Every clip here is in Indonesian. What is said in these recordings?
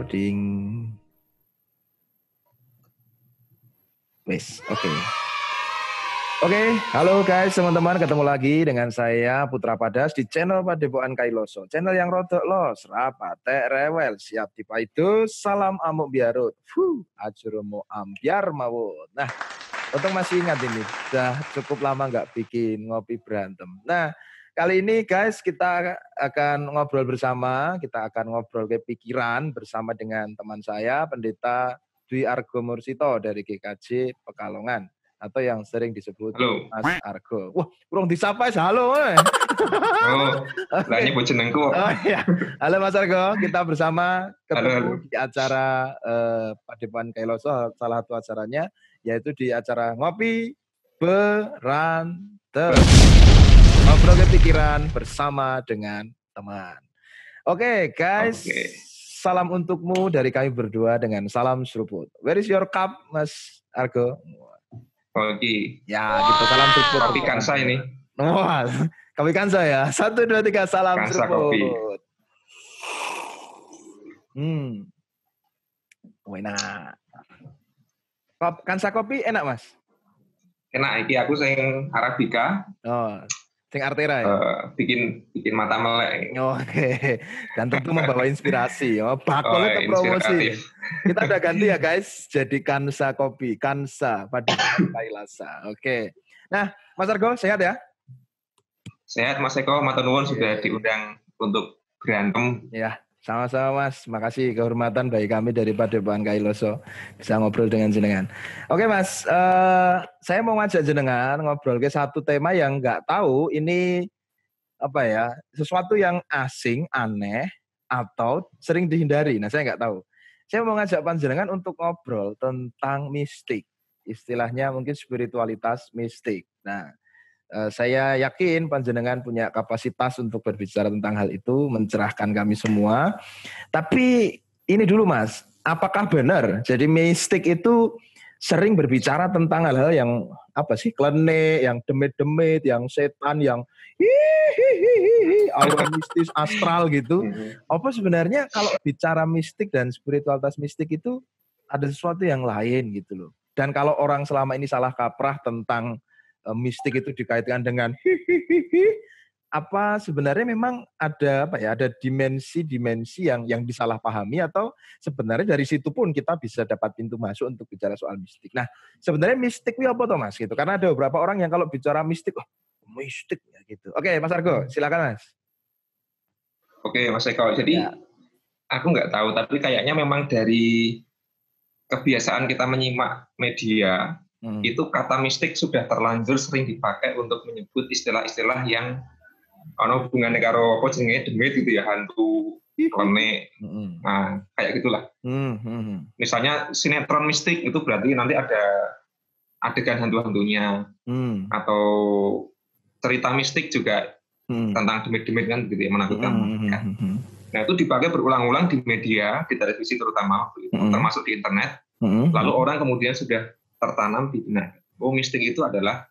recording. Wes, oke. Oke, halo guys teman-teman, ketemu lagi dengan saya Putra Padas di channel Padepokan Kailoso. Channel yang rodok los, rapatek rewel, siap dipaidu, salam amuk biarut. Ajurumu ambiar mawut. Nah, untung masih ingat ini, udah cukup lama nggak bikin ngopi berantem. Nah, kali ini guys kita akan ngobrol bersama, kita akan ngobrol ke pikiran bersama dengan teman saya, Pendeta Dwi Argo Mursito dari GKJ Pekalongan. Atau yang sering disebut halo. Mas Argo. Wah, kurang disapa ya, halo. Oh, okay. Nyebut jenengku. Oh iya. Halo Mas Argo, kita bersama ketemu halo. Di acara Padepokan Kailoso, salah satu acaranya yaitu di acara Ngopi Berantem. Ngobrol ke pikiran bersama dengan teman. Oke, guys. Okay. Salam untukmu dari kami berdua dengan salam seruput. Where is your cup, Mas Argo? Oke. Ya, gitu. Salam seruput. Kopi Kansa ini. Wah, kopi Kansa ya. 1, 2, 3, salam Kansa seruput. Kopi. Enak. Kansa kopi enak, Mas? Enak, iki aku sing Arabica. Oh, sing Artera ya? Bikin mata melek. Oke. Dan tentu membawa inspirasi. Oh, bakul itu promosi. Kita udah ganti ya guys, jadi Kansa Kopi, Kansa pada Kailasa. Oke. Nah, Mas Argo sehat ya? Sehat Mas Eko, matur nuwun sudah diundang untuk berantem. Ya, sama-sama Mas. Makasih kehormatan bagi kami dari Padepokan Kailoso bisa ngobrol dengan jenengan. Oke Mas, saya mau ngajak jenengan ngobrol ke satu tema yang nggak tahu ini apa ya, sesuatu yang asing, aneh atau sering dihindari. Nah, saya nggak tahu. Saya mau ngajak panjenengan untuk ngobrol tentang mistik. Istilahnya mungkin spiritualitas mistik. Nah, saya yakin panjenengan punya kapasitas untuk berbicara tentang hal itu, mencerahkan kami semua. Tapi ini dulu Mas, apakah benar? Jadi mistik itu sering berbicara tentang hal-hal yang apa sih? Klenik, yang demit-demit, yang setan, yang aura mistis, astral gitu. Apa sebenarnya kalau bicara mistik dan spiritualitas mistik itu ada sesuatu yang lain gitu loh. Dan kalau orang selama ini salah kaprah tentang mistik itu dikaitkan dengan apa sebenarnya memang ada apa ya, ada dimensi-dimensi yang disalahpahami atau sebenarnya dari situ pun kita bisa dapat pintu masuk untuk bicara soal mistik. Nah, sebenarnya mistik itu apa toh Mas gitu? Karena ada beberapa orang yang kalau bicara mistik, oh, mistik ya gitu. Oke, Mas Argo, silakan Mas. Oke, Mas Eko. Jadi aku nggak tahu, tapi kayaknya memang dari kebiasaan kita menyimak media, itu kata mistik sudah terlanjur sering dipakai untuk menyebut istilah-istilah yang ono hubungannya karo apa jenenge demit gitu ya, hantu, klenik. Nah, kayak gitulah. Misalnya sinetron mistik itu berarti nanti ada adegan hantu-hantunya. Atau cerita mistik juga tentang demit-demit kan gitu ya, menakutkan. Nah, itu dipakai berulang-ulang di media, di televisi terutama, termasuk di internet. Lalu orang kemudian sudah tertanam di benak. Oh, mistik itu adalah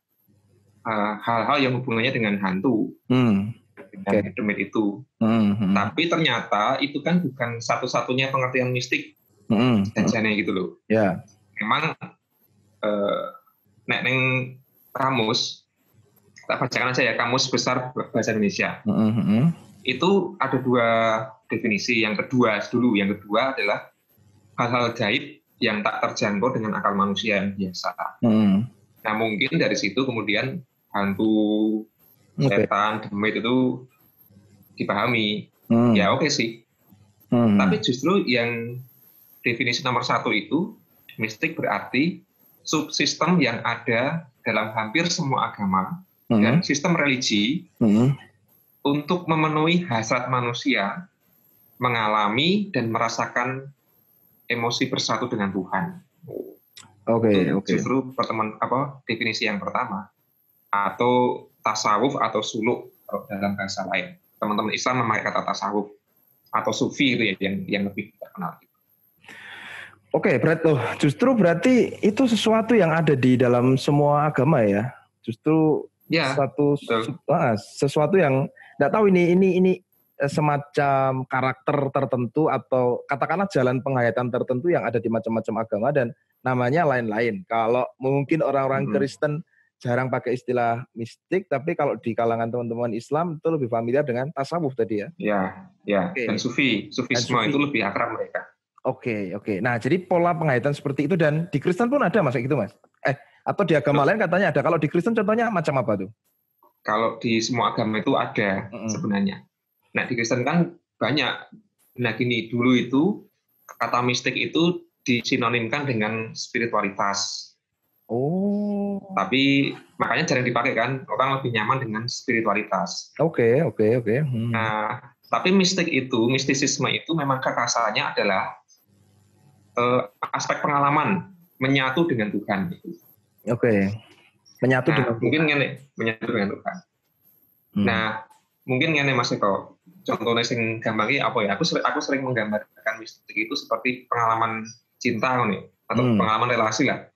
hal-hal yang hubungannya dengan hantu, dengan demit itu. Tapi ternyata itu kan bukan satu-satunya pengertian mistik, dan gitu loh. Memang nek neng kamus, tak bacakan aja ya, Kamus Besar Bahasa Indonesia. Itu ada 2 definisi. Yang kedua adalah hal-hal gaib yang tak terjangkau dengan akal manusia yang biasa. Nah, mungkin dari situ kemudian hantu, setan, demit itu dipahami. Ya oke sih. Tapi justru yang definisi nomor 1 itu, mistik berarti subsistem yang ada dalam hampir semua agama dan sistem religi untuk memenuhi hasrat manusia mengalami dan merasakan emosi bersatu dengan Tuhan. Oke. Justru definisi yang pertama, atau tasawuf atau suluk dalam bahasa lain. Teman-teman Islam memakai kata tasawuf atau sufi itu ya yang lebih terkenal. Oke, justru berarti itu sesuatu yang ada di dalam semua agama ya. Justru sesuatu yang nggak tahu ini semacam karakter tertentu atau katakanlah jalan penghayatan tertentu yang ada di macam-macam agama dan namanya lain-lain. Kalau mungkin orang-orang Kristen jarang pakai istilah mistik, tapi kalau di kalangan teman-teman Islam itu lebih familiar dengan tasawuf tadi ya. Ya. Okay. Dan sufisme itu lebih akrab mereka. Oke. Nah, jadi pola penghayatan seperti itu dan di Kristen pun ada Mas gitu Mas. Atau di agama lain katanya ada. Kalau di Kristen contohnya macam apa tuh? Kalau di semua agama itu ada sebenarnya. Nah, di Kristen kan banyak. Nah, gini, dulu itu kata mistik itu disinonimkan dengan spiritualitas. Tapi makanya jarang dipakai kan, orang lebih nyaman dengan spiritualitas. Oke. Nah, tapi mistisisme itu memang kekasannya adalah aspek pengalaman menyatu dengan Tuhan. Oke. Menyatu dengan Tuhan. Mungkin menyatu dengan Tuhan. Nah, mungkin ngene Mas Eko. Contohnya sing gampang apa ya? Aku sering menggambarkan mistik itu seperti pengalaman cinta nih, atau pengalaman relasi lah.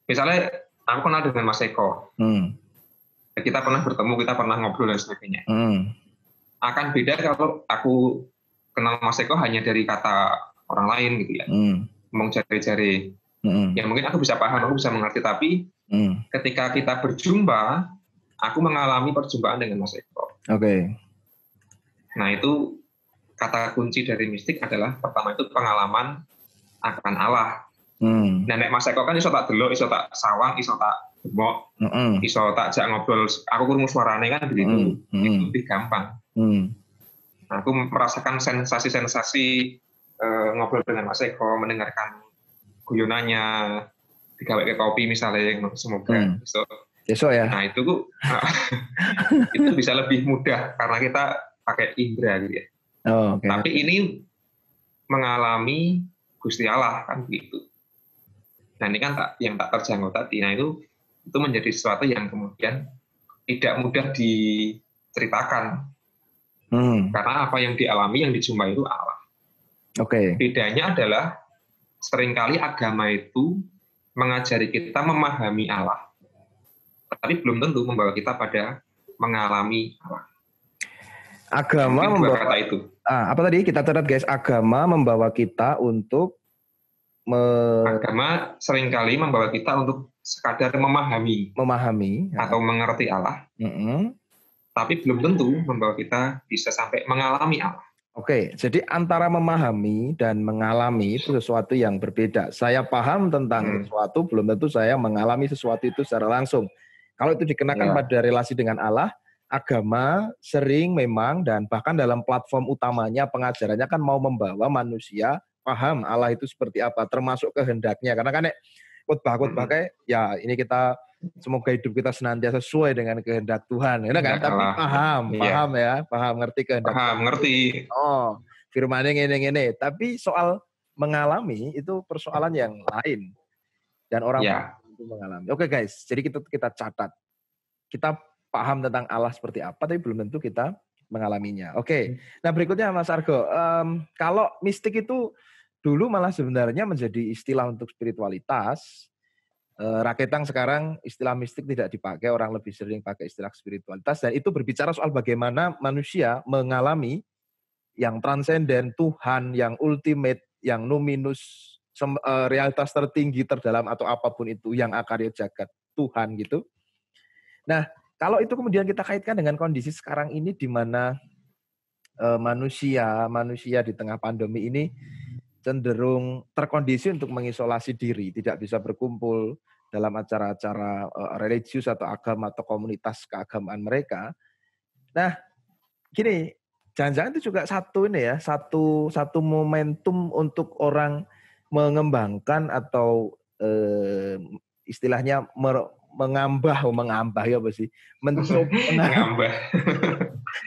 Misalnya aku kenal dengan Mas Eko. Kita pernah bertemu, kita pernah ngobrol dan sebagainya. Akan beda kalau aku kenal Mas Eko hanya dari kata orang lain gitu ya. Ngomong jari-jari. Ya mungkin aku bisa paham, aku bisa mengerti, tapi ketika kita berjumpa, aku mengalami perjumpaan dengan Mas Eko. Oke. Nah, itu kata kunci dari mistik adalah pertama itu pengalaman akan Allah. Nah, nek Mas Eko kan iso tak delok, iso tak sawang, iso tak demok, iso tak jak ngobrol, aku krungu suarane kan begitu. Itu lebih gampang. Nah, aku merasakan sensasi-sensasi ngobrol dengan Mas Eko, mendengarkan guyonannya, digawe ke kopi misalnya, semoga besok ya. Nah, itu itu bisa lebih mudah karena kita pakai indera gitu ya. Okay. Tapi ini mengalami Gusti Allah kan gitu. Nah, ini kan yang tak terjangkau tadi. Nah, itu menjadi sesuatu yang kemudian tidak mudah diceritakan. Karena apa yang dialami, yang dijumpai itu Allah. Oke. Bedanya adalah seringkali agama itu mengajari kita memahami Allah, tapi belum tentu membawa kita pada mengalami Allah. Agama membawa kata itu. Apa tadi kita catat guys? Agama membawa kita untuk agama seringkali membawa kita untuk sekadar memahami atau mengerti Allah. Tapi belum tentu membawa kita bisa sampai mengalami Allah. Oke, jadi antara memahami dan mengalami itu sesuatu yang berbeda. Saya paham tentang sesuatu, belum tentu saya mengalami sesuatu itu secara langsung. Kalau itu dikenakan pada relasi dengan Allah, agama sering memang dan bahkan dalam platform utamanya pengajarannya kan mau membawa manusia paham Allah itu seperti apa, termasuk kehendaknya. Karena kan khotbah kayak ya ini kita semoga hidup kita senantiasa sesuai dengan kehendak Tuhan, ya kan? Tapi paham ngerti kehendak. Ngerti. Oh, firman-nya ngene. Tapi soal mengalami itu persoalan yang lain dan orang itu mengalami. Oke guys, jadi kita catat. Kita paham tentang Allah seperti apa, tapi belum tentu kita mengalaminya. Oke. Nah berikutnya Mas Argo, kalau mistik itu dulu malah sebenarnya menjadi istilah untuk spiritualitas. Raketang sekarang istilah mistik tidak dipakai, orang lebih sering pakai istilah spiritualitas, dan itu berbicara soal bagaimana manusia mengalami yang transenden, Tuhan, yang ultimate, yang numinus, realitas tertinggi, terdalam, atau apapun itu, yang akarya jagat, Tuhan gitu. Nah, kalau itu kemudian kita kaitkan dengan kondisi sekarang ini di mana manusia di tengah pandemi ini cenderung terkondisi untuk mengisolasi diri, tidak bisa berkumpul dalam acara-acara religius atau agama atau komunitas keagamaan mereka. Nah, gini, jangan-jangan itu juga satu momentum untuk orang mengembangkan atau istilahnya mengambah ya apa sih?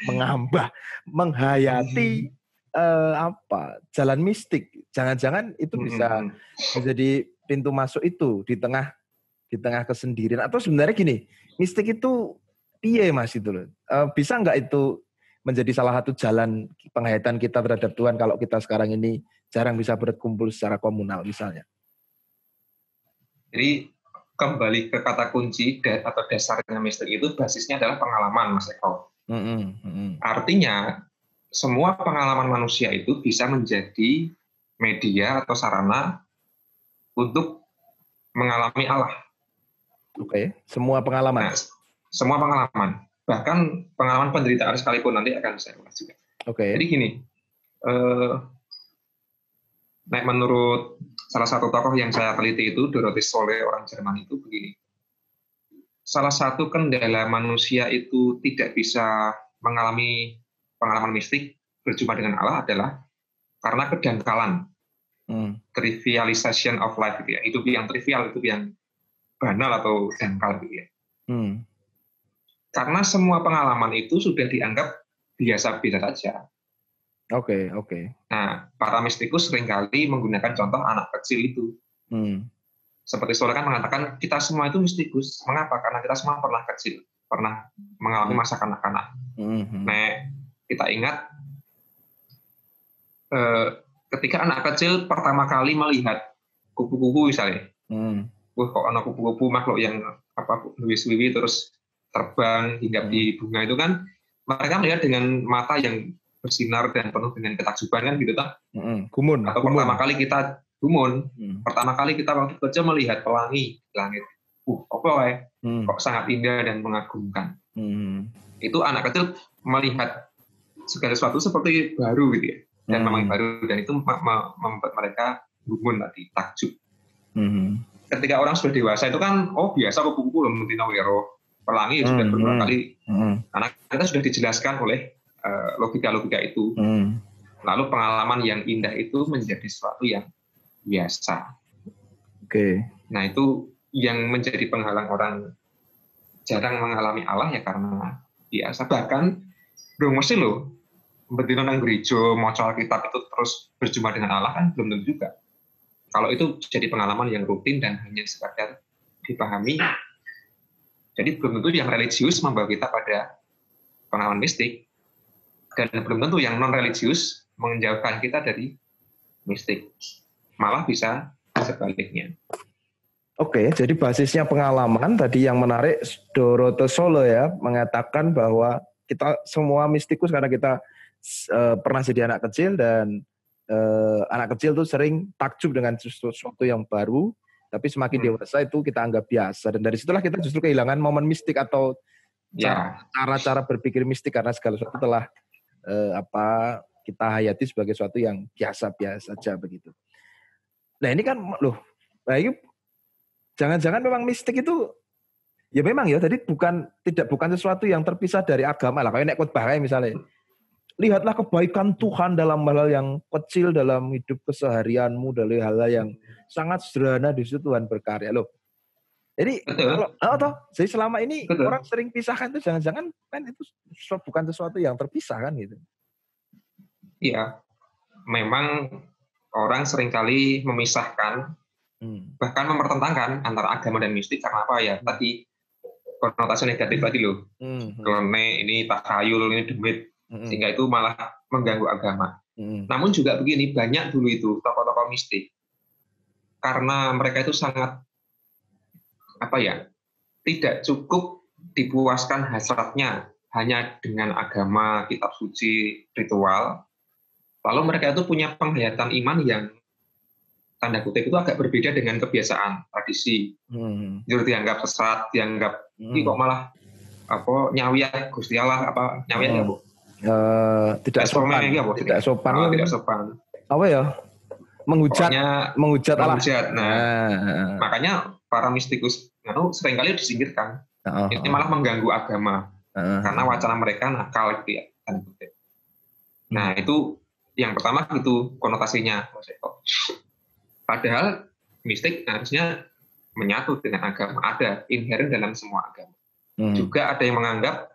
Mengambah, menghayati jalan mistik. Jangan-jangan itu bisa menjadi pintu masuk itu di tengah kesendirian. Atau sebenarnya gini, mistik itu piye Mas itu loh. Bisa nggak itu menjadi salah satu jalan penghayatan kita terhadap Tuhan kalau kita sekarang ini jarang bisa berkumpul secara komunal misalnya? Jadi kembali ke kata kunci atau dasarnya mistik itu basisnya adalah pengalaman, Mas Eko. Artinya semua pengalaman manusia itu bisa menjadi media atau sarana untuk mengalami Allah. Oke, semua pengalaman. Nah, semua pengalaman, bahkan pengalaman penderitaan sekalipun nanti akan saya ulas juga. Oke. Jadi gini, menurut salah satu tokoh yang saya teliti itu, Dorothy Solle, orang Jerman itu begini. Salah satu kendala manusia itu tidak bisa mengalami pengalaman mistik berjumpa dengan Allah adalah karena kedangkalan. Trivialization of life gitu ya. Hidup yang trivial, hidup yang banal atau dangkal gitu ya. Karena semua pengalaman itu sudah dianggap biasa-biasa saja. Oke. Nah, para mistikus seringkali menggunakan contoh anak kecil itu. Seperti Solle kan mengatakan kita semua itu mistikus. Mengapa? Karena kita semua pernah kecil, pernah mengalami masa kanak-kanak. Nah, kita ingat ketika anak kecil pertama kali melihat kupu-kupu misalnya, kok ada kupu-kupu makhluk yang wiwi terus terbang hingga di bunga itu kan, mereka melihat dengan mata yang bersinar dan penuh dengan ketakjuban kan gitu kan? Gumun. Atau pertama kali kita gumun, pertama kali kita waktu kecil melihat pelangi di langit, kok sangat indah dan mengagumkan. Itu anak kecil melihat segala sesuatu seperti baru gitu ya. Dan memang baru, dan itu membuat mereka gumun tadi, takjub. Ketika orang sudah dewasa itu kan, biasa kupu-kupu loh, Mutino Wero, pelangi sudah beberapa kali, karena kita sudah dijelaskan oleh logika-logika itu. Lalu pengalaman yang indah itu menjadi sesuatu yang biasa. Nah itu yang menjadi penghalang orang jarang mengalami Allah ya karena biasa. Bahkan belum mesti loh, betina nang gereja, maca Alkitab itu terus berjumpa dengan Allah kan belum tentu juga. Kalau itu jadi pengalaman yang rutin dan hanya sekadar dipahami, jadi belum tentu yang religius membawa kita pada pengalaman mistik, dan belum tentu yang non-religius menjauhkan kita dari mistik. Malah bisa sebaliknya. Oke, jadi basisnya pengalaman tadi yang menarik Dorothy Solle ya mengatakan bahwa kita semua mistikus karena kita pernah jadi anak kecil dan anak kecil tuh sering takjub dengan sesuatu yang baru, tapi semakin dewasa itu kita anggap biasa dan dari situlah kita justru kehilangan momen mistik atau cara-cara berpikir mistik karena segala sesuatu telah kita hayati sebagai sesuatu yang biasa-biasa saja begitu. Nah ini kan ini jangan-jangan memang mistik itu ya memang ya tadi bukan sesuatu yang terpisah dari agama lah. Kayak nek khotbah misalnya. Lihatlah kebaikan Tuhan dalam hal-hal yang kecil dalam hidup keseharianmu, dari hal-hal yang sangat sederhana di situ Tuhan berkarya loh. Jadi jadi selama ini orang sering pisahkan itu jangan-jangan kan itu bukan sesuatu yang terpisah kan gitu. Iya, memang orang seringkali memisahkan, bahkan mempertentangkan antara agama dan mistik karena apa ya? Tadi konotasi negatif tadi loh, klone ini takhayul ini demit. Sehingga itu malah mengganggu agama. Namun juga begini, banyak dulu itu tokoh-tokoh mistik karena mereka itu sangat tidak cukup dipuaskan hasratnya hanya dengan agama, kitab suci, ritual. Lalu mereka itu punya penghayatan iman yang tanda kutip itu agak berbeda dengan kebiasaan tradisi. Jadi dianggap sesat, dianggap kok malah nyawiat Gusti Allah nyawiat ya Bu. Tidak sopan. Apa ya? Menghujat Allah. Nah, makanya para mistikus seringkali disingkirkan. Ini malah mengganggu agama karena wacana mereka nakal gitu ya. Nah itu yang pertama gitu konotasinya. Padahal mistik harusnya menyatu dengan agama, ada inherent dalam semua agama. Juga ada yang menganggap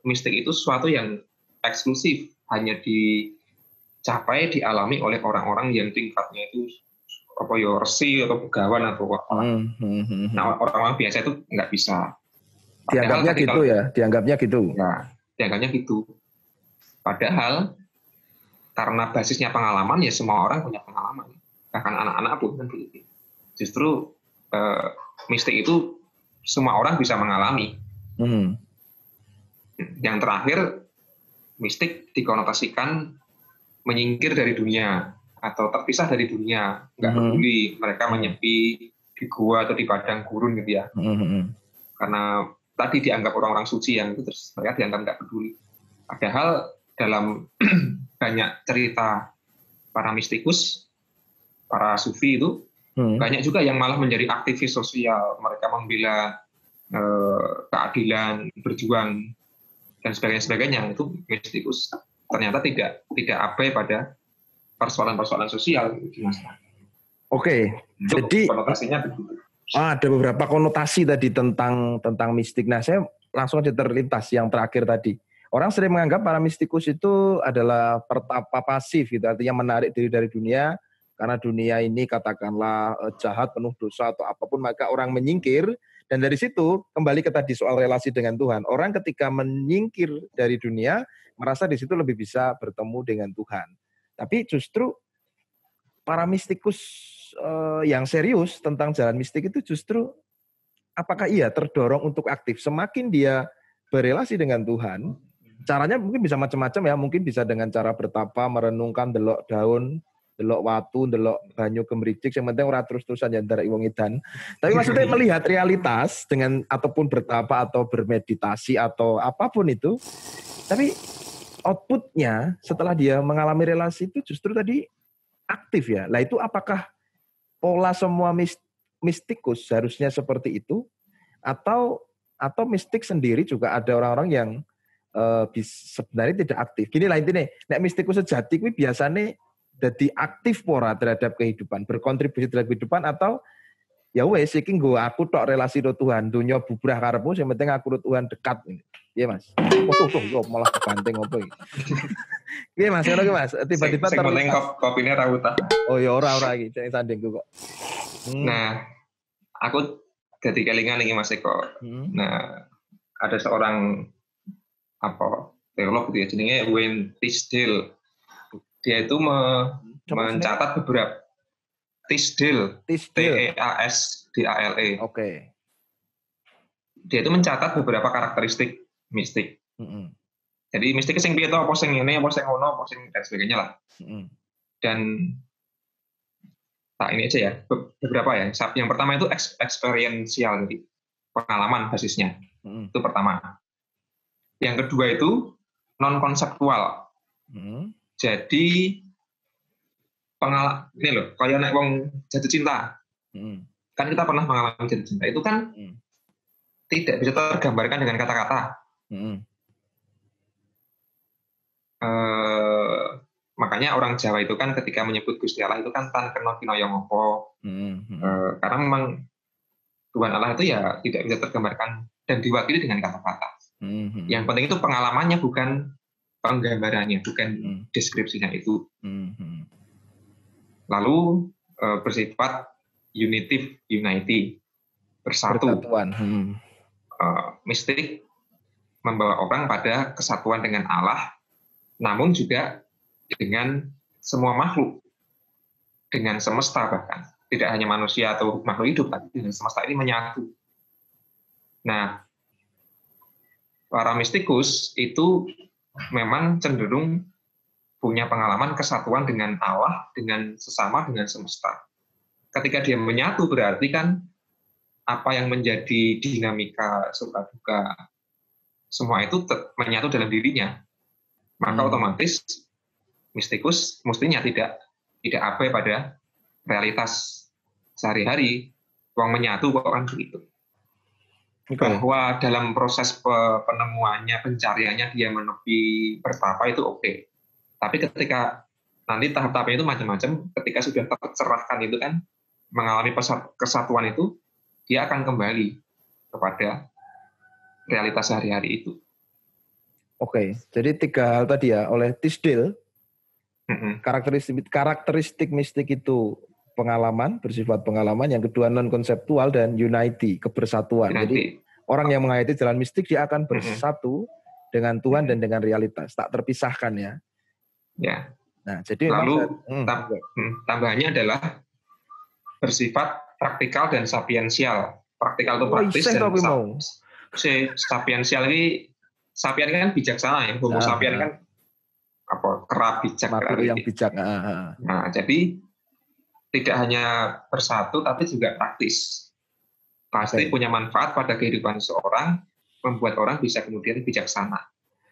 mistik itu sesuatu yang eksklusif, hanya dicapai, dialami oleh orang-orang yang tingkatnya itu resi atau begawan atau apa. Nah orang-orang biasa itu nggak bisa. Dianggapnya gitu ya, dianggapnya gitu. Ya, dianggapnya gitu. Padahal karena basisnya pengalaman ya semua orang punya pengalaman, bahkan anak-anak pun kan begitu. Justru mistik itu semua orang bisa mengalami. Yang terakhir, mistik dikonotasikan menyingkir dari dunia atau terpisah dari dunia, nggak peduli mereka menyepi di gua atau di padang gurun gitu ya. Karena tadi dianggap orang-orang suci yang itu, terus mereka dianggap nggak peduli. Padahal dalam banyak cerita para mistikus, para sufi itu banyak juga yang malah menjadi aktivis sosial. Mereka membela keadilan, berjuang dan sebagainya. Itu mistikus ternyata tidak abai pada persoalan-persoalan sosial di masyarakat. Oke, jadi konotasinya begitu. Ada beberapa konotasi tadi tentang mistik. Nah, saya langsung aja terlintas yang terakhir tadi. Orang sering menganggap para mistikus itu adalah pertapa pasif, gitu, artinya menarik diri dari dunia, karena dunia ini katakanlah jahat, penuh dosa atau apapun, maka orang menyingkir. Dan dari situ kembali ke tadi soal relasi dengan Tuhan. Orang ketika menyingkir dari dunia, merasa di situ lebih bisa bertemu dengan Tuhan. Tapi justru para mistikus yang serius tentang jalan mistik itu justru apakah ia terdorong untuk aktif? Semakin dia berelasi dengan Tuhan, caranya mungkin bisa macam-macam ya. Mungkin bisa dengan cara bertapa, merenungkan, delok daun, delok watu, delok banyu kemricik. Yang penting ora terus-terusan nyandar wong edan. Tapi maksudnya melihat realitas dengan ataupun bertapa atau bermeditasi atau apapun itu. Tapi outputnya setelah dia mengalami relasi itu justru tadi aktif ya. Nah itu apakah pola semua mistikus harusnya seperti itu? Atau mistik sendiri juga ada orang-orang yang sebenarnya tidak aktif. Gini lah intinya, nek mistikus sejati kuwi biasanya jadi aktif pora terhadap kehidupan, berkontribusi terhadap kehidupan, atau ya wes iki nggo aku tok relasi do Tuhan, dunia bubrah karepmu, yang penting aku do Tuhan dekat. Iya Mas. Yo malah kebanting opo iki. Iya Mas, ngono ki Mas. Tiba-tiba penting kopinya ra utah. Oh ya ora iki, cek sandingku kok. Nah, aku jadi kelingan iki Mas Eko. Nah, ada seorang teolog gitu ya, jenenge Wayne Tisdale. Dia itu mencatat beberapa Tisdale. T-E-A-S-D-A-L-E. Oke. Dia itu mencatat beberapa karakteristik mistik. Jadi mistik sing piye to, apa sing ngene, apa sing ngono, apa sing dan sebagainya lah. Dan ini aja ya, beberapa ya. Yang pertama itu experiential, jadi pengalaman basisnya. Itu pertama. Yang kedua itu non-konseptual. Jadi ini loh, kayak nek wong jatuh cinta. Kan kita pernah mengalami jatuh cinta. Itu kan tidak bisa tergambarkan dengan kata-kata. Makanya orang Jawa itu kan ketika menyebut Gusti Allah itu kan tan kena kinaya ngopo. Karena memang Tuhan Allah itu ya tidak bisa tergambarkan dan diwakili dengan kata-kata. Yang penting itu pengalamannya, bukan penggambarannya, bukan deskripsinya itu. Lalu bersifat unity, bersatu. Mistik membawa orang pada kesatuan dengan Allah, namun juga dengan semua makhluk, dengan semesta bahkan. Tidak hanya manusia atau makhluk hidup, tapi dengan semesta ini menyatu. Nah, para mistikus itu memang cenderung punya pengalaman kesatuan dengan Allah, dengan sesama, dengan semesta. Ketika dia menyatu berarti kan apa yang menjadi dinamika suka duka, semua itu menyatu dalam dirinya. Maka otomatis mistikus mestinya tidak abai pada realitas sehari-hari. Uang menyatu kok kan begitu. Bahwa dalam proses penemuannya, pencariannya dia menepi bertapa itu oke. Tapi ketika nanti tahap-tahapnya itu macam-macam, ketika sudah tercerahkan itu kan, mengalami kesatuan itu, dia akan kembali kepada realitas sehari-hari itu. Oke, jadi 3 hal tadi ya, oleh Tisdale, karakteristik mistik itu pengalaman, bersifat pengalaman, yang kedua non-konseptual, dan unity, kebersatuan. Jadi orang yang menghayati jalan mistik, dia akan bersatu dengan Tuhan dan dengan realitas, tak terpisahkan ya. Ya. Nah, jadi lalu tambahannya adalah bersifat praktikal dan sapiensial. Praktikal itu praktis dan sapiensial ini, sapien kan bijaksana ya, homo sapien kan kera bijak. Makhluk yang bijak. Nah, jadi tidak hanya bersatu tapi juga praktis. Pasti punya manfaat pada kehidupan seorang, membuat orang bisa kemudian bijaksana.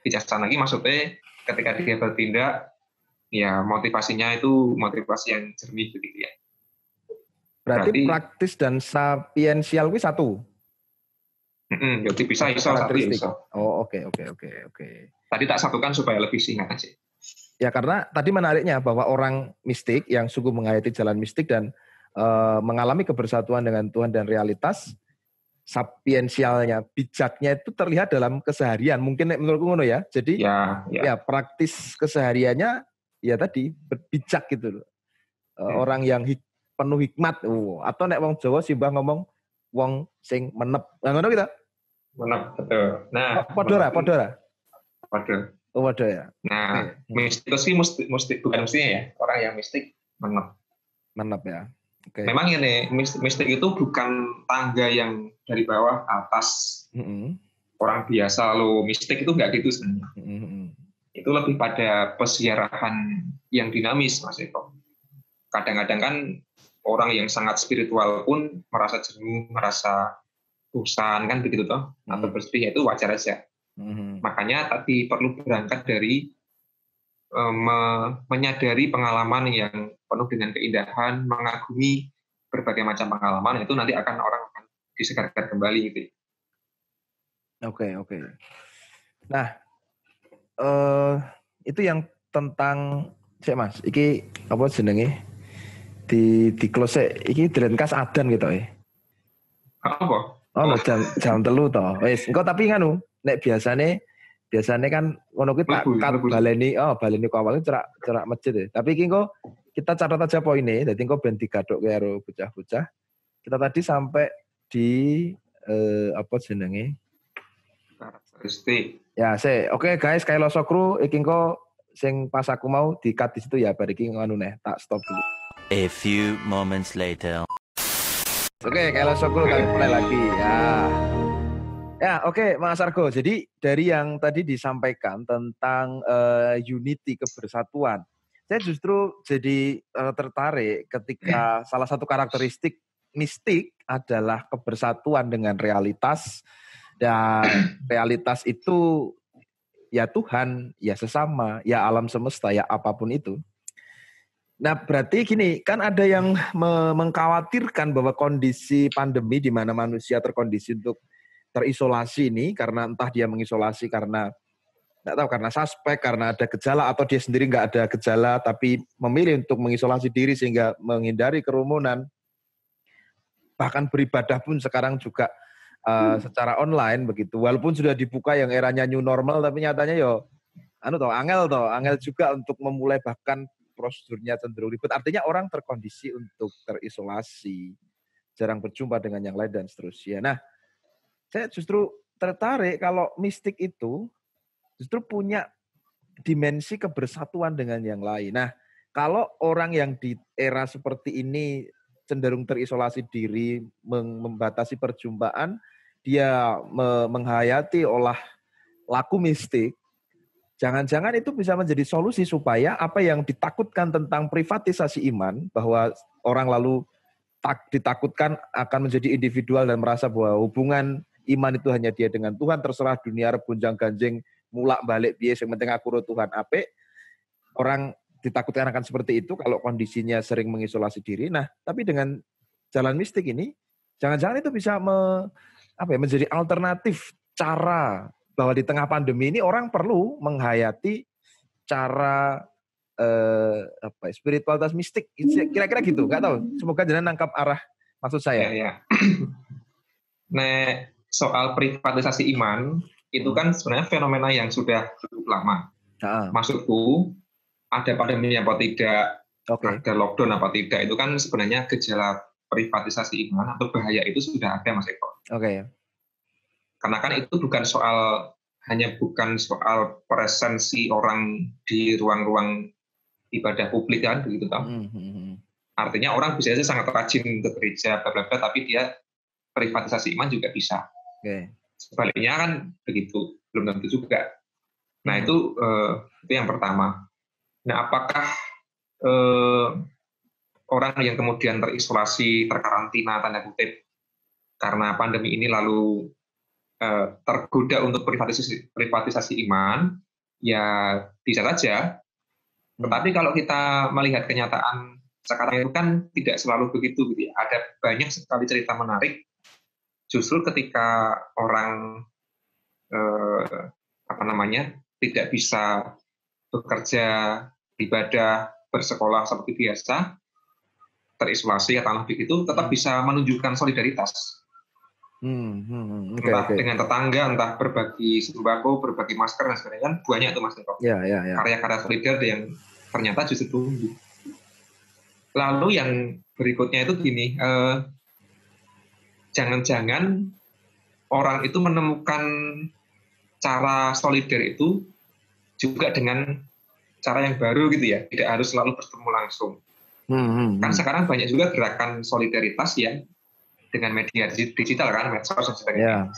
Bijaksana ini maksudnya ketika dia bertindak, ya motivasinya itu motivasi yang jernih begitu ya. Berarti praktis dan sapiensial itu satu? Jadi bisa iso satu iso. Oh, oke. Tadi tak satukan supaya lebih singkat aja. Ya karena tadi menariknya bahwa orang mistik yang sungguh menghayati jalan mistik dan mengalami kebersatuan dengan Tuhan dan realitas, sapiensialnya, bijaknya itu terlihat dalam keseharian. Mungkin menurutku ngono ya. Jadi ya praktis kesehariannya ya tadi berbijak gitu loh. Orang yang penuh hikmat. Atau nek wong Jawa simbah ngomong wong sing menep. Nah ngono kita. Menep, betul. Nah, podora. Oh, waduh ya. Nah, mistikus sih bukan mestinya ya. Orang yang mistik menep. Menep ya. Okay. Memang ini mistik itu bukan tangga yang dari bawah ke atas. Orang biasa lo mistik itu nggak gitu sebenarnya. Itu lebih pada pesiarahan yang dinamis, Mas Eko. Kadang-kadang kan orang yang sangat spiritual pun merasa jenuh, merasa bosan kan begitu toh, atau bersedih, itu wajar aja. Makanya tadi perlu berangkat dari menyadari pengalaman yang penuh dengan keindahan, mengagumi berbagai macam pengalaman, itu nanti orang akan disegarkan kembali gitu. Oke. Nah, itu yang tentang Mas, iki apa jenenge? Di close iki direnkas adan gitu ya. Apa? Oh, jam 3 toh. Wis, engko tapi nganu, nek biasane kan ngono kuwi tak baleni ku awalnya cerak masjid ya. Tapi iki engko kita catat aja poinnya, dadi engko ben digadhokke karo bocah-bocah. Kita tadi sampai di apa jenenge? Karakteristik. Ya, oke guys, Kailoso Crew iki engko sing pas aku mau di-cut di situ ya, bar iki nganu neh, tak stop dulu. A few moments later. Oke, Kailoso Crew kami mulai lagi ya. Ya, oke, Mas Argo. Jadi dari yang tadi disampaikan tentang unity, kebersatuan, saya justru jadi tertarik ketika salah satu karakteristik mistik adalah kebersatuan dengan realitas, dan realitas itu ya Tuhan, ya sesama, ya alam semesta, ya apapun itu. Nah, berarti gini, kan ada yang mengkhawatirkan bahwa kondisi pandemi di mana manusia terkondisi untuk terisolasi ini, karena entah dia mengisolasi karena nggak tahu, karena suspek, karena ada gejala, atau dia sendiri nggak ada gejala tapi memilih untuk mengisolasi diri sehingga menghindari kerumunan. Bahkan beribadah pun sekarang juga secara online begitu. Walaupun sudah dibuka yang eranya new normal, tapi nyatanya angel juga untuk memulai, bahkan prosedurnya cenderung ribet. Artinya orang terkondisi untuk terisolasi, jarang berjumpa dengan yang lain dan seterusnya. Nah, saya justru tertarik kalau mistik itu justru punya dimensi kebersatuan dengan yang lain. Nah, kalau orang yang di era seperti ini cenderung terisolasi diri, membatasi perjumpaan, dia menghayati olah laku mistik, jangan-jangan itu bisa menjadi solusi supaya apa yang ditakutkan tentang privatisasi iman, bahwa orang lalu ditakutkan akan menjadi individual dan merasa bahwa hubungan iman itu hanya dia dengan Tuhan, terserah dunia gonjang ganjing mulak balik bias, yang penting aku ro Tuhan apik. Orang ditakutkan akan seperti itu kalau kondisinya sering mengisolasi diri. Nah, tapi dengan jalan mistik ini, jangan-jangan itu bisa menjadi alternatif cara bahwa di tengah pandemi ini orang perlu menghayati cara spiritualitas mistik. Kira-kira gitu, nggak tahu. Semoga jangan nangkap arah maksud saya. Ya. Nah, soal privatisasi iman itu kan sebenarnya fenomena yang sudah cukup lama. Maksudku, ada pandemi apa tidak, ada lockdown apa tidak, itu kan sebenarnya gejala privatisasi iman atau bahaya itu sudah ada, Mas Eko. Karena kan itu bukan soal presensi orang di ruang-ruang ibadah publik kan, begitu kan. Artinya orang bisa saja sangat rajin ke gereja, bla bla bla, tapi dia privatisasi iman juga bisa. Sebaliknya kan begitu, belum tentu juga. Nah itu yang pertama. Nah apakah orang yang kemudian terisolasi, terkarantina tanda kutip karena pandemi ini lalu tergoda untuk privatisasi iman, ya bisa saja. Tetapi kalau kita melihat kenyataan sekarang itu kan tidak selalu begitu, gitu. Ada banyak sekali cerita menarik. Justru ketika orang tidak bisa bekerja, ibadah, bersekolah seperti biasa, terisolasi atau begitu, tetap bisa menunjukkan solidaritas. Entah dengan tetangga, entah berbagi sembako, berbagi masker dan sebagainya, kan banyak tuh Mas Niko. Karya-karya solidar yang ternyata justru tumbuh. Lalu yang berikutnya itu gini, jangan-jangan orang itu menemukan cara solidar itu juga dengan cara yang baru gitu ya, tidak harus selalu bertemu langsung. Kan sekarang banyak juga gerakan solidaritas yang dengan media digital kan, medsos dan sebagainya.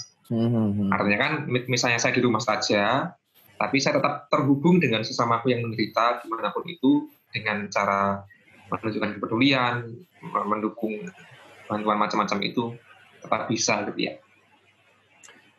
Artinya kan misalnya saya di rumah saja, tapi saya tetap terhubung dengan sesamaku yang menderita dimanapun itu dengan cara menunjukkan kepedulian, mendukung bantuan macam-macam itu tetap bisa gitu ya.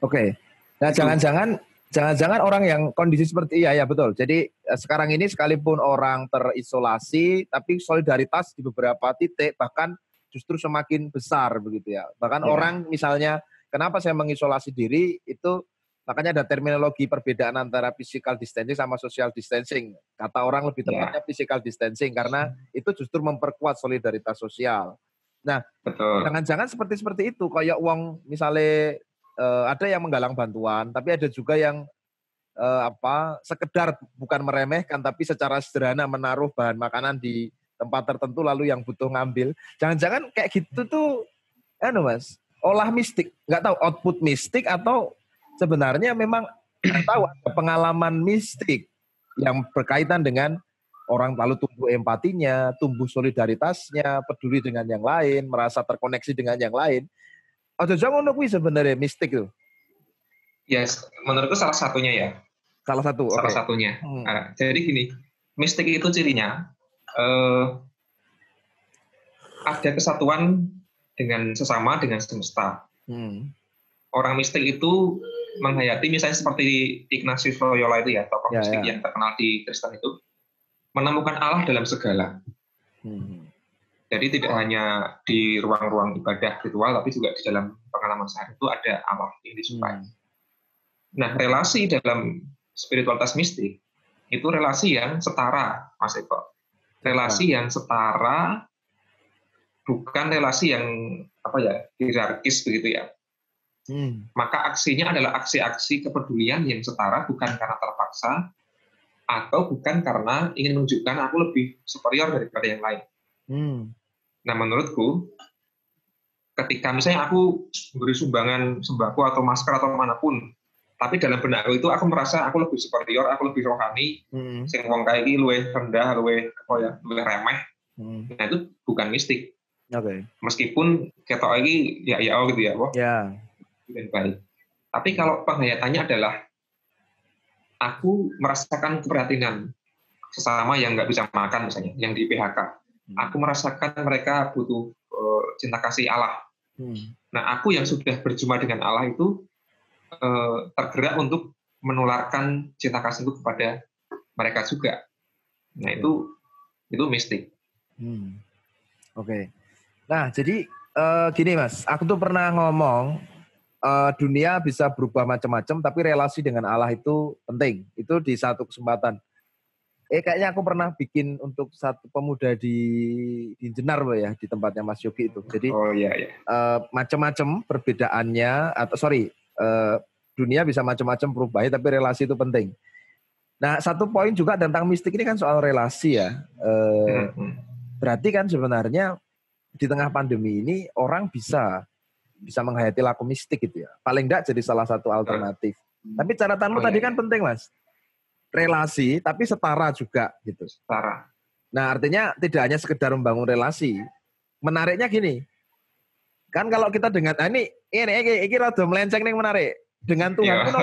Oke. Nah jangan-jangan orang yang kondisi seperti ya betul. Jadi sekarang ini sekalipun orang terisolasi, tapi solidaritas di beberapa titik bahkan justru semakin besar begitu ya. Bahkan orang misalnya, kenapa saya mengisolasi diri itu, makanya ada terminologi perbedaan antara physical distancing sama social distancing. Kata orang lebih tepatnya physical distancing karena itu justru memperkuat solidaritas sosial. Nah, jangan-jangan seperti itu, kayak uang misalnya ada yang menggalang bantuan, tapi ada juga yang sekedar bukan meremehkan, tapi secara sederhana menaruh bahan makanan di tempat tertentu lalu yang butuh ngambil. Jangan-jangan kayak gitu tuh, Mas, olah mistik, nggak tahu output mistik atau sebenarnya memang nggak tahu ada pengalaman mistik yang berkaitan dengan orang lalu tumbuh empatinya, tumbuh solidaritasnya, peduli dengan yang lain, merasa terkoneksi dengan yang lain. Jangan ngono kuwi sebenarnya mistik itu. Yes, menurutku salah satunya ya. Salah satunya. Jadi gini, mistik itu cirinya ada kesatuan dengan sesama, dengan semesta. Orang mistik itu menghayati, misalnya seperti Ignatius Loyola itu ya, tokoh mistik yang terkenal di Kristen itu, menemukan Allah dalam segala. Jadi tidak hanya di ruang-ruang ibadah ritual, tapi juga di dalam pengalaman sehari itu ada Allah yang disukai. Nah, relasi dalam spiritualitas mistik itu relasi yang setara, Mas Eko. Relasi yang setara, bukan relasi yang hierarkis begitu ya. Maka aksinya adalah aksi-aksi kepedulian yang setara, bukan karena terpaksa atau bukan karena ingin menunjukkan aku lebih superior daripada yang lain. Nah, menurutku ketika misalnya aku beri sumbangan sembako atau masker atau manapun, tapi dalam benakku itu aku merasa aku lebih superior, aku lebih rohani, sing wong kae iki luwih rendah, luwih remeh. Nah, itu bukan mistik. Meskipun ketok iki ya gitu ya, dan baik. Tapi kalau penghayatannya adalah aku merasakan keprihatinan sesama yang nggak bisa makan misalnya, yang di PHK. Aku merasakan mereka butuh cinta kasih Allah. Nah, aku yang sudah berjumpa dengan Allah itu tergerak untuk menularkan cinta kasihku kepada mereka juga. Nah, itu mistik. Nah, jadi gini Mas, aku tuh pernah ngomong dunia bisa berubah macam-macam, tapi relasi dengan Allah itu penting. Itu di satu kesempatan. Kayaknya aku pernah bikin untuk satu pemuda di Jenar ya, di tempatnya Mas Yogi itu. Jadi macam-macam perbedaannya, dunia bisa macam-macam berubah, tapi relasi itu penting. Nah, satu poin juga tentang mistik ini kan soal relasi ya. Berarti kan sebenarnya di tengah pandemi ini orang bisa menghayati laku mistik gitu ya. Paling enggak jadi salah satu alternatif. Tapi catatanmu tadi kan penting Mas. Relasi tapi setara juga gitu. Setara. Nah, artinya tidak hanya sekedar membangun relasi. Menariknya gini, kan kalau kita dengan ini rada melenceng nih menarik. Dengan Tuhan pun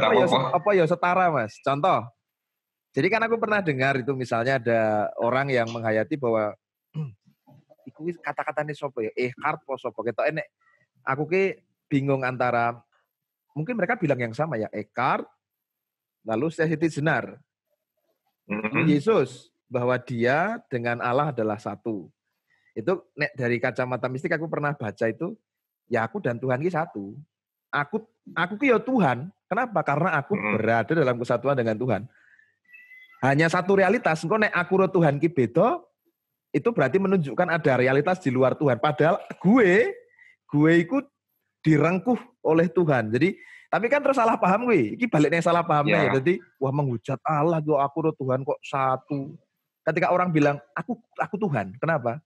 apa ya setara, Mas. Contoh. Jadi kan aku pernah dengar itu misalnya ada orang yang menghayati bahwa iku kata-katane sapa ya? Eckhart po sapa? Ketok enek. Aku ki bingung antara mungkin mereka bilang yang sama ya, Eckhart lalu Siti Jenar. Yesus bahwa dia dengan Allah adalah satu. Itu dari kacamata mistik aku pernah baca itu, ya aku dan Tuhan ki satu. Aku ki ya Tuhan. Kenapa? Karena aku berada dalam kesatuan dengan Tuhan. Hanya satu realitas. Engko nek aku ro Tuhan ki beda, itu berarti menunjukkan ada realitas di luar Tuhan. Padahal gue ikut direngkuh oleh Tuhan. Jadi, tapi kan terus salah paham gue. Iki baliknya salah pahamnya ya. Jadi, wah menghujat Allah yo aku ro Tuhan kok satu. Ketika orang bilang aku Tuhan, kenapa?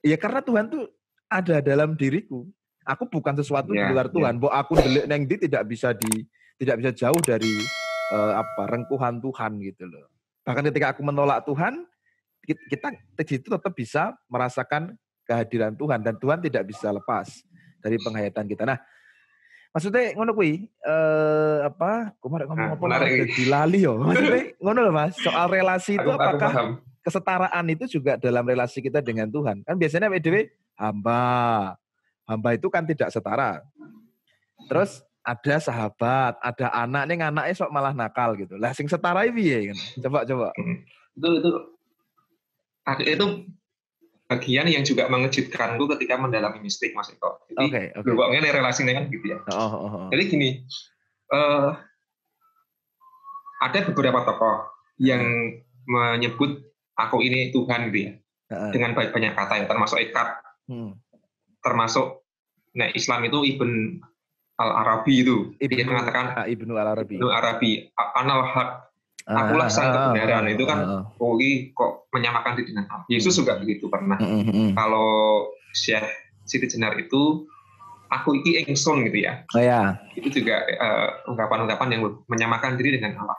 Ya karena Tuhan tuh ada dalam diriku. Aku bukan sesuatu di luar Tuhan. Bahwa aku delik neng tidak bisa jauh dari rengkuhan Tuhan gitu loh. Bahkan ketika aku menolak Tuhan, kita itu tetap bisa merasakan kehadiran Tuhan dan Tuhan tidak bisa lepas dari penghayatan kita. Nah, maksudnya ngono kuwi kemarin ngomong apa jadi lali yo. Maksudnya ngono loh Mas, soal relasi itu apakah kesetaraan itu juga dalam relasi kita dengan Tuhan? Kan biasanya PDW hamba itu kan tidak setara. Terus ada sahabat, ada anak, nih anaknya sok malah nakal gitu. Lah sing setara piye kan? Coba. Itu bagian yang juga mengejutkanku ketika mendalami mistik, Mas Eko. Jadi, ini relasinya kan gitu ya. Jadi gini, ada beberapa tokoh yang menyebut aku ini Tuhan gitu ya, dengan banyak kata ya, termasuk Eckhart, termasuk Islam itu Ibn Al-Arabi itu, dia mengatakan Ibnu Al-Arabi, Anal Haq, akulah sang kebenaran. Itu kan kok menyamakan diri dengan Allah. Yesus juga begitu pernah. Kalau Syekh Siti Jenar itu aku iki ingsun gitu ya. Itu juga ungkapan-ungkapan yang menyamakan diri dengan Allah.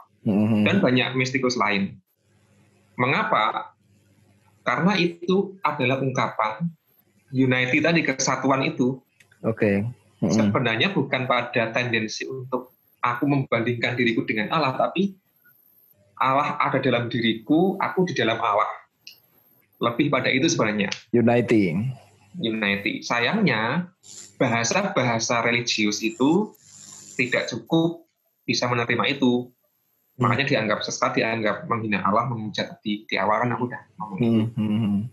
Dan banyak mistikus lain. Mengapa? Karena itu adalah ungkapan unity tadi, kesatuan itu. Sebenarnya bukan pada tendensi untuk aku membandingkan diriku dengan Allah, tapi Allah ada dalam diriku, aku di dalam Allah. Lebih pada itu sebenarnya. Unity. Sayangnya, bahasa-bahasa religius itu tidak cukup bisa menerima itu. Makanya dianggap sesat, dianggap menghina Allah, menghujat di awal kan aku udah ngomong itu.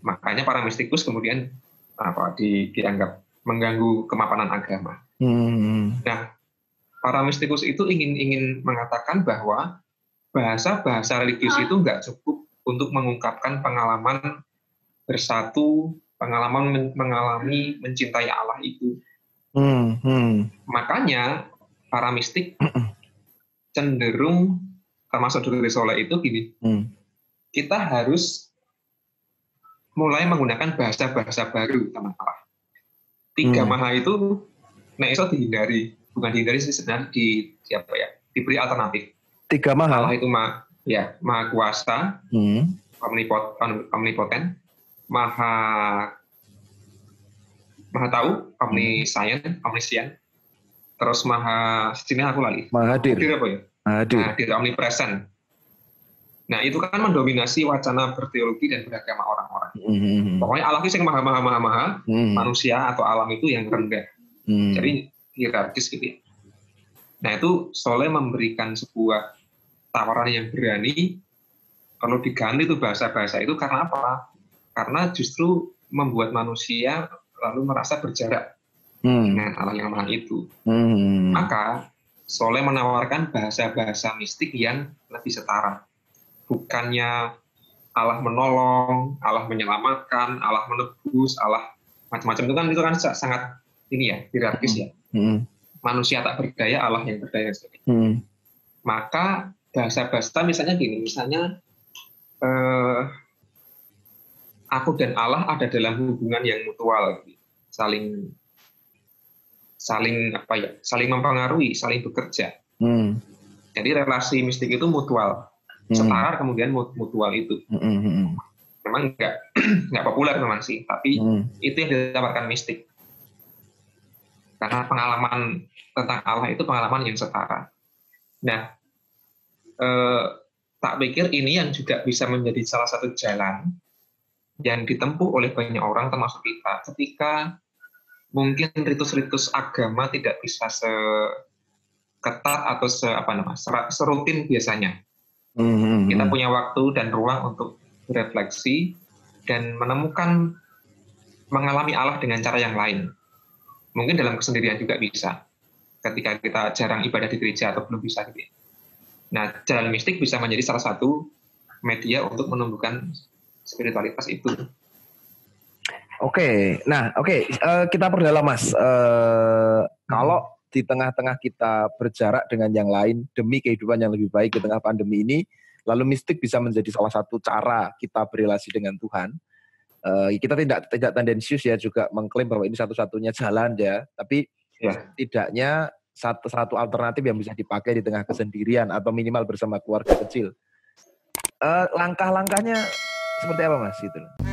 Makanya para mistikus kemudian dianggap mengganggu kemapanan agama. Nah, para mistikus itu ingin mengatakan bahwa bahasa-bahasa religius itu nggak cukup untuk mengungkapkan pengalaman bersatu, pengalaman mengalami mencintai Allah itu. Makanya para mistik cenderung, termasuk Dr. Soleh itu gini, kita harus mulai menggunakan bahasa-bahasa baru tentang Allah. 3 maha itu iso dihindari, bukan dihindari sih, sebenarnya diberi alternatif. 3 maha. Allah itu maha kuasa, omnipoten, maha tahu, omniscient, terus maha, sini aku lali. Maha hadir. Hadir apa ya? Hadir, omnipresent. Nah, itu kan mendominasi wacana berteologi dan beragama orang-orang. Pokoknya Allah itu yang maha, manusia atau alam itu yang rendah. Jadi hierarkis gitu ya. Nah, itu Soleh memberikan sebuah tawaran yang berani, perlu diganti itu bahasa-bahasa itu. Karena apa? Karena justru membuat manusia lalu merasa berjarak dengan Allah yang maha itu. Maka Soleh menawarkan bahasa-bahasa mistik yang lebih setara. Bukannya Allah menolong, Allah menyelamatkan, Allah menebus, Allah macam-macam itu kan sangat ini ya, hierarkis ya. Manusia tak berdaya, Allah yang berdaya. Maka bahasa-bahasa misalnya gini, aku dan Allah ada dalam hubungan yang mutual, saling mempengaruhi, saling bekerja. Jadi relasi mistik itu mutual. Setara kemudian mutual itu. memang nggak populer memang sih, tapi itu yang ditawarkan mistik. Karena pengalaman tentang Allah itu pengalaman yang setara. Nah, tak pikir ini yang juga bisa menjadi salah satu jalan yang ditempuh oleh banyak orang termasuk kita ketika mungkin ritus-ritus agama tidak bisa seketat atau serutin biasanya. Kita punya waktu dan ruang untuk berefleksi dan mengalami Allah dengan cara yang lain. Mungkin dalam kesendirian juga bisa, ketika kita jarang ibadah di gereja atau belum bisa gitu. Nah, jalan mistik bisa menjadi salah satu media untuk menumbuhkan spiritualitas itu. Oke. Kita perdalam Mas. Kalau di tengah-tengah kita berjarak dengan yang lain demi kehidupan yang lebih baik di tengah pandemi ini, lalu mistik bisa menjadi salah satu cara kita berrelasi dengan Tuhan. Kita tidak tendensius ya juga mengklaim bahwa ini satu-satunya jalan ya, tapi setidaknya satu alternatif yang bisa dipakai di tengah kesendirian atau minimal bersama keluarga kecil. Langkah-langkahnya seperti apa Mas? Gitu.